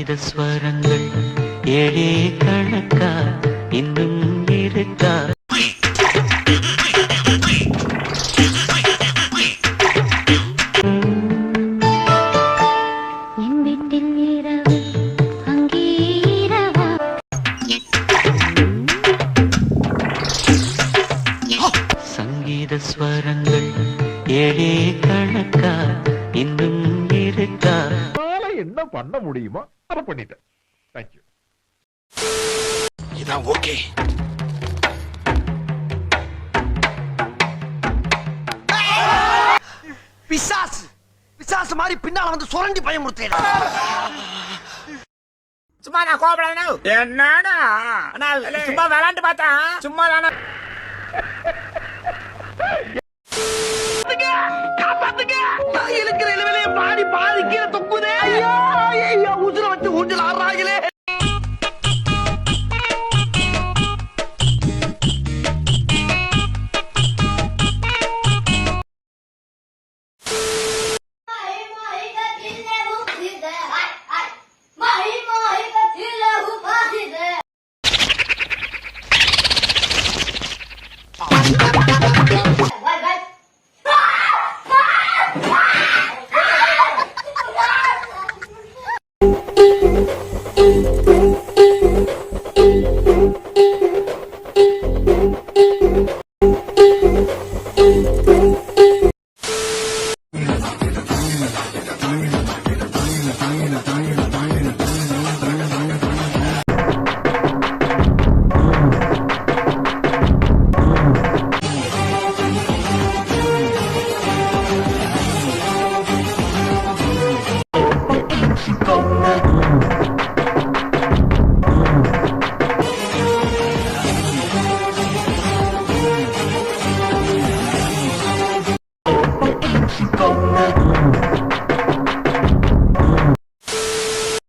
சங்கீத ஸ்வரங்கள் ஏழே கணக்கா இன்னும் இருக்கா? சங்கீத ஸ்வரங்கள் ஏழே கணக்கா இன்னும் இருக்கா? என்ன பண்ண முடியுமோ அதை பண்ணிட்டேன். தேங்க்யூ. இதான் ஓகே. பிசாசு பிசாசு மாதிரி பின்னால வந்து சுரண்டி பயமுறுத்தேன். சும்மா நான் கோபப்படாத. என்னடா சும்மா விளையாண்டு பார்த்தா சும்மா தானே. இருக்கிற இளவிலே பாடி பாதி கீழே தொங்குதே. ஐயோ உசுர வச்சு ஊஞ்சல் ஆடுறாங்களே.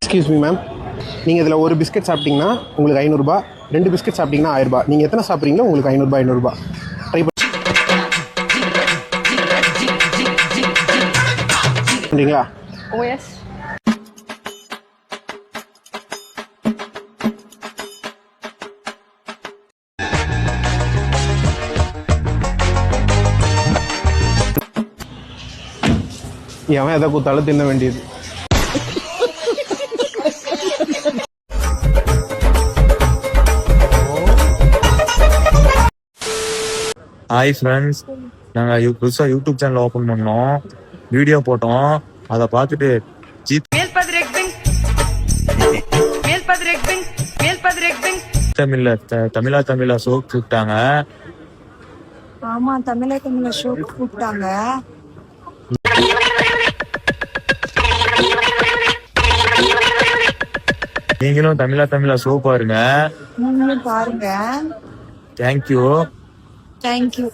எக்ஸ்கியூஸ் மீ மேம், நீங்கள் இதில் ஒரு பிஸ்கட் சாப்பிட்டீங்கன்னா உங்களுக்கு 500 ரூபாய், 2 பிஸ்கட் சாப்பிட்டீங்கன்னா 1000 ரூபாய். நீங்கள் எத்தனை சாப்பிட்றீங்களோ உங்களுக்கு 500 ரூபாய் 500 ரூபாய். ட்ரை பண்ணுறீங்களா? ஓ எஸ். எவன் எதை கூத்தாலும் தின்ன வேண்டியது. ஹாய் ஃப்ரெண்ட்ஸ், நாங்கள் புதுசாக யூடியூப் சேனல் ஓப்பன் பண்ணோம், வீடியோ போட்டோம். அதை பார்த்துட்டு தமிழா ஷோ கூப்பிட்டாங்க. ஆமா, தமிழா ஷோ கூப்பிட்டாங்க. நீங்களும் தமிழா ஷோ பாருங்க. நீங்களும் பாருங்க. தேங்க்யூ. தேங்க்யூ.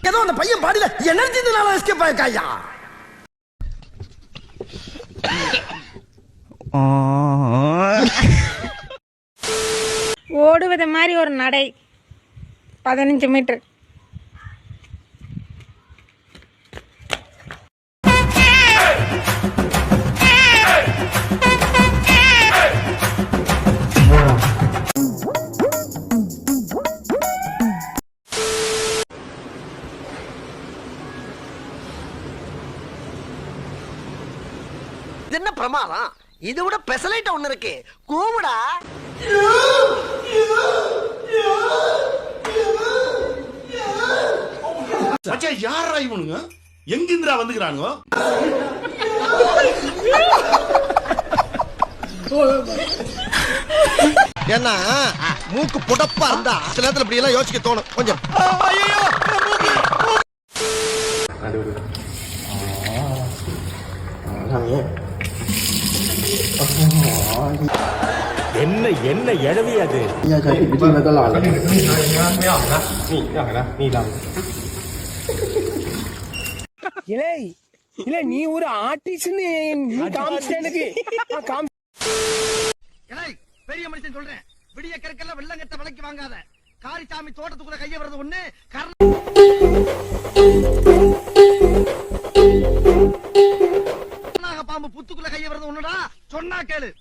ஏதோ அந்த பையன் பாடியில எனர்ஜி எஸ்கேப் ஆயிருக்காயா. ஓடுவது மாதிரி ஒரு நடை 15 மீட்டர். இது என்ன பிரமாதம்? இதை விட பெசலைட் ஒண்ணு இருக்கு, கூவுடா. யாரா இவனுங்க? எங்கிந்திரா வந்துக்கிறானுங்க? ஏன்னா மூக்கு புடப்பா இருந்தா சில நேரத்துல இப்படி எல்லாம் யோசிக்க தோணும் கொஞ்சம். என்ன என்ன எழவி அது? இலே இல்ல நீ ஒரு ஆர்டிஸ்ட்னு நீ காமிச்ச எனக்கு பெரிய மனுஷன் சொல்றேன், விடிய கற்கல வெள்ளங்கட்ட விலைக்கு வாங்காத. காரிசாமி தோட்டத்துக்குள்ள கைய வரது ஒண்ணு, பாம்பு புத்துக்குள்ள கைய வரது ஒண்ணுடா. சொன்னா கேளு.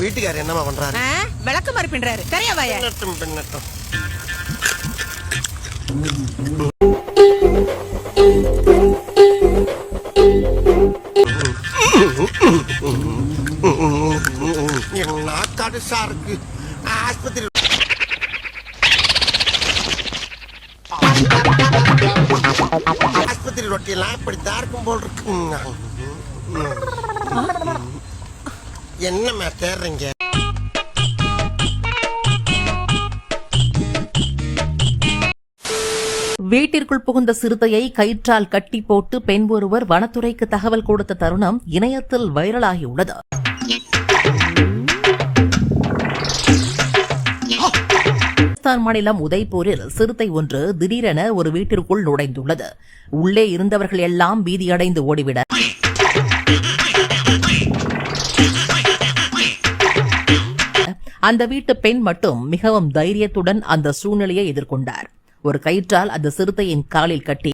வீட்டுக்காரர் என்னமா பண்றாரு? விளக்கு மாதிரி பின்றாரு. தெரியவாயா? பின்னட்டும். என்ன கடுசா இருக்கு. ஆஸ்பத்திரி ரொட்டி எல்லாம் இப்படித்தான் இருக்கும் போல் இருக்கு. என்னம்மா தேடுறீங்க? வீட்டிற்குள் புகுந்த சிறுத்தையை கயிற்றால் கட்டி போட்டு பெண் ஒருவர் வனத்துறைக்கு தகவல் கொடுத்த தருணம் இணையத்தில் வைரலாகியுள்ளது. ராஜஸ்தான் மாநிலம் உதய்பூரில் சிறுத்தை ஒன்று திடீரென ஒரு வீட்டிற்குள் நுழைந்துள்ளது. உள்ளே இருந்தவர்கள் எல்லாம் பீதியடைந்து ஓடிவிட அந்த வீட்டு பெண் மட்டும் மிகவும் தைரியத்துடன் அந்த சூழ்நிலையை எதிர்கொண்டார். ஒரு கயிற்றால் அந்த சிறுத்தையின் காலில் கட்டி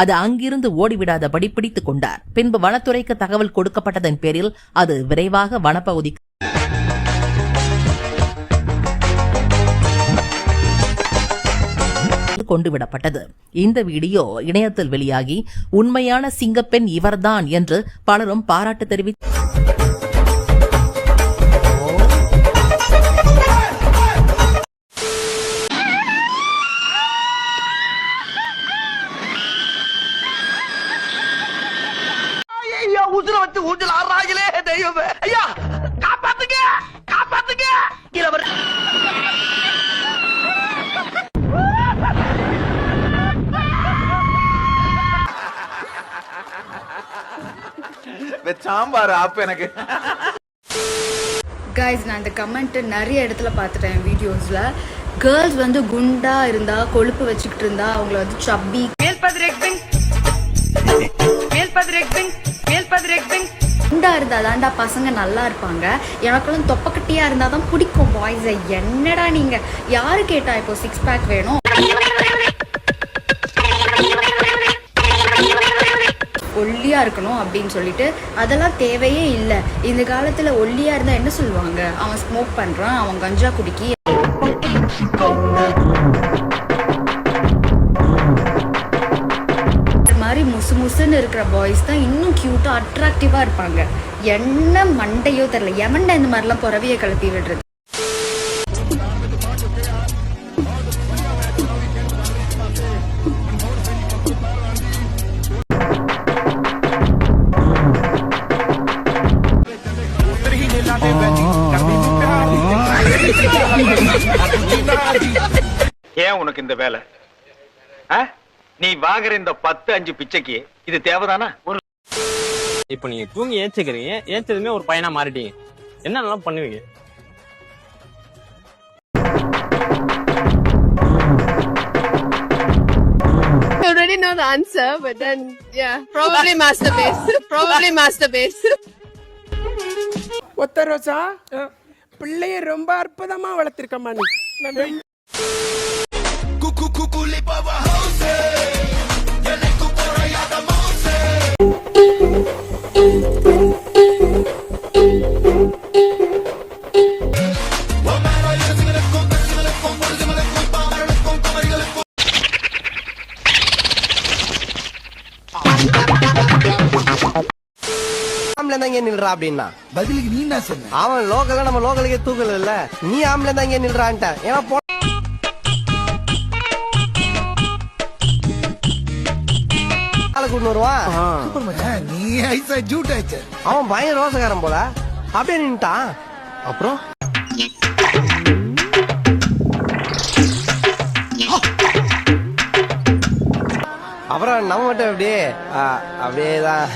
அது அங்கிருந்து ஓடிவிடாதபடி பிடித்துக் கொண்டார். பின்பு வனத்துறைக்கு தகவல் கொடுக்கப்பட்டதன் பேரில் அது விரைவாக வனப்பகுதிக்கு கொண்டுவிடப்பட்டது. இந்த வீடியோ இணையத்தில் வெளியாகி உண்மையான சிங்கப்பெண் இவர்தான் என்று பலரும் பாராட்டு தெரிவித்தனர். உசுர வச்சு ஊஞ்சல் ஆடுறாங்களே தெய்வமே. ஐயா காப்பாத்துங்க, காப்பாத்துங்க. சாம்பார் ஆப் எனக்கு. கைஸ், நான் இந்த கமெண்ட் நிறைய இடத்துல பார்த்துட்டேன் வீடியோஸ்ல. கேர்ள்ஸ் வந்து குண்டா இருந்தா, கொழுப்பு வச்சுக்கிட்டு இருந்தா அவங்கள வந்து சப்பி, குண்டா இருந்தா தான்டா பசங்க நல்லா இருப்பாங்க, எனக்குள்ள தொப்பக்கட்டியா இருந்தாதான் பிடிக்கும் பாய்ஸை. என்னடா நீங்க யாரு கேட்டா இப்போ 6 பேக் வேணும், ஒல்லியா இருக்கணும் அப்படின்னு சொல்லிட்டு அதெல்லாம் தேவையே இல்லை. இந்த காலத்துல ஒல்லியா இருந்தா என்ன சொல்லுவாங்க? அவன் ஸ்மோக் பண்றான், அவன் கஞ்சா குடிக்கி. மாதிரி முசு முசுன்னு இருக்கிற பாய்ஸ் தான் இன்னும் கியூட்டா அட்ராக்டிவா இருப்பாங்க. என்ன மண்டையோ தெரியல, எவன்டா இந்த மாதிரிலாம் புறவியை கிளப்பி விடுறது. ஏன் உனக்கு இந்த வேலை? நீ வாங்குற இந்த 10-5 பிச்சைக்கு இது தேவைதானா? இப்ப நீங்க தூங்கி ஏச்சுக்கிறீங்க, ஏச்சதுமே ஒரு பையனா மாறிட்டீங்க, என்னென்னலாம் பண்ணுவீங்க? I already know the answer, but then yeah, probably masturbate. Probably masturbate. ஒத்த ரோசா, பிள்ளைய ரொம்ப அற்புதமா வளர்த்திருக்கமா நீ. ஆம்பளை தான் இங்க நில்றா அப்படின்னா பதிலுக்கு நீ என்ன சொன்ன? அவன் லோக்கல்ல நம்ம லோக்கலுக்கே தூக்கல இல்ல, நீ ஆம்பளை தான் இங்க நில்றான்ட்ட. ஏன்னா கூட்டு வருவான். நீ ஐசா ஜூட் ஆயிடுச்சு. அவன் பயங்கர ரோசக்காரன் போல அப்படியே நின்ட்டான். அப்புறம் அப்புறம் நம்ம மட்டும் அப்படியே அப்படியேதான்.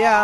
யா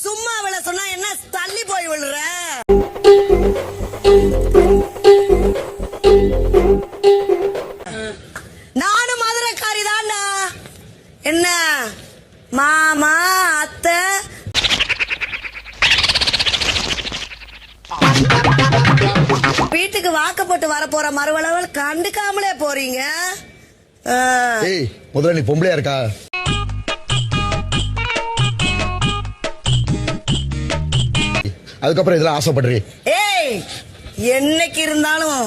சும்மா அவளை சொன்னா என்ன தள்ளி போய் விழுற? நானும் மதுரைக்காரி தான்டா. என்ன மாமா அத்தை வீட்டுக்கு வாக்கப்பட்டு வர போற மறுவளவல் கண்டுக்காமலே போறீங்க. முதல்ல நீ பொம்பளையா இருக்கா? அதுக்கப்புறம் இதெல்லாம் ஆசைப்படுறீ? ஏய், என்னைக்கு இருந்தாலும்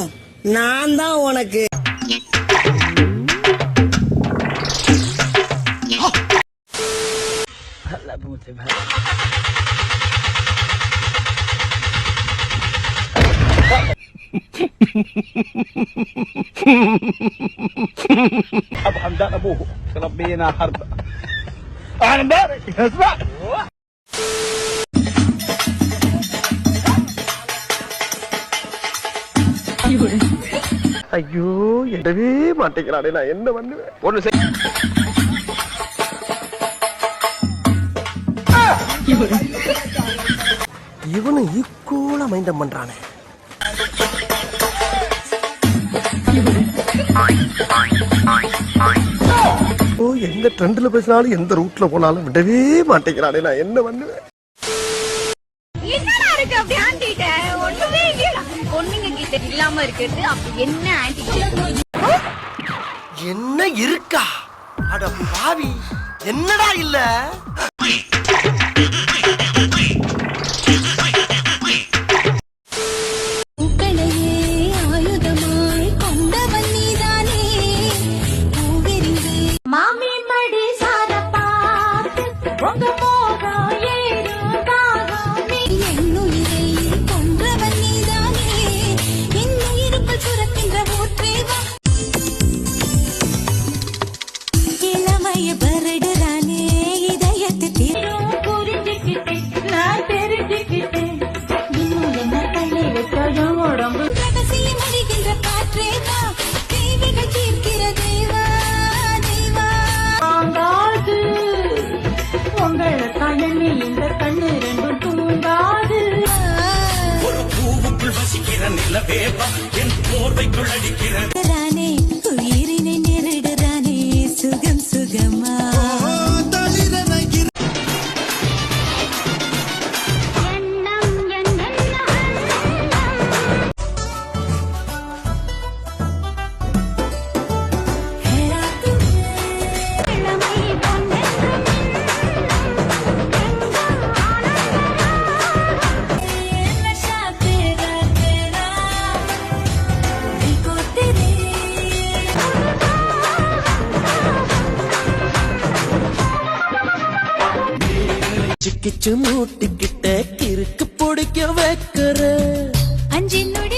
நான் தான் உனக்கு. ابو حمدان ابوه ربينا حرب. انا امبارح اسمع ஐயோ என்னவே மாட்டேங்கிறானே, நான் என்ன பண்ணுவேன்? ஒண்ணு இவனு ஈக்குவலா மைண்டம் பண்றானே. எந்த ட்ரெண்ட்ல பேசினாலும் எந்த ரூட்ல போனாலும் விடவே மாட்டேங்கிறானே, நான் என்ன பண்ணுவேன்? என்னடா இருக்கு அப்படி ஆண்டிட்ட? ஒண்ணுமே இல்லடா. பொண்ணுங்க கிட்ட இல்லாம இருக்குது அப்படி என்ன ஆண்டிட்ட? என்ன இருக்கா? அட பாவி, என்னடா இல்ல? மாமி மடி சார பார்த்து உங்க மோகம் ஏறும் தாகம். என்னுயிரை கொன்றவன் நீதானே, என்னுயிருக்குள் சுரக்கின்ற ஊற்றேவா. இளமைய பரடுறானே இதயத்தை தீரும் புரிஞ்சுக்கிட்டேன், நான் தெரிஞ்சுக்கிட்டேன். இன்னும் என்ன தள்ளி வைக்கணும் உடம்பு ரகசிய முடிகின்ற காற்றேவா, தேவைகள் தீர்க்கிற தேவா. உங்களை கண்ணு இந்த கண்ணு ரெண்டும் தூங்காது. ஒரு பூவுக்குள் வசிக்கிற நிலவேவா என் போர்வைக்குள் அடிக்கிறானே, உயிரினை நெருடுறானே சுகம் சுகமா. கிச்சு கிச்சு மூட்டுக்கிட்ட கிறுக்கு பிடிக்க வைக்கிற 5 நொடி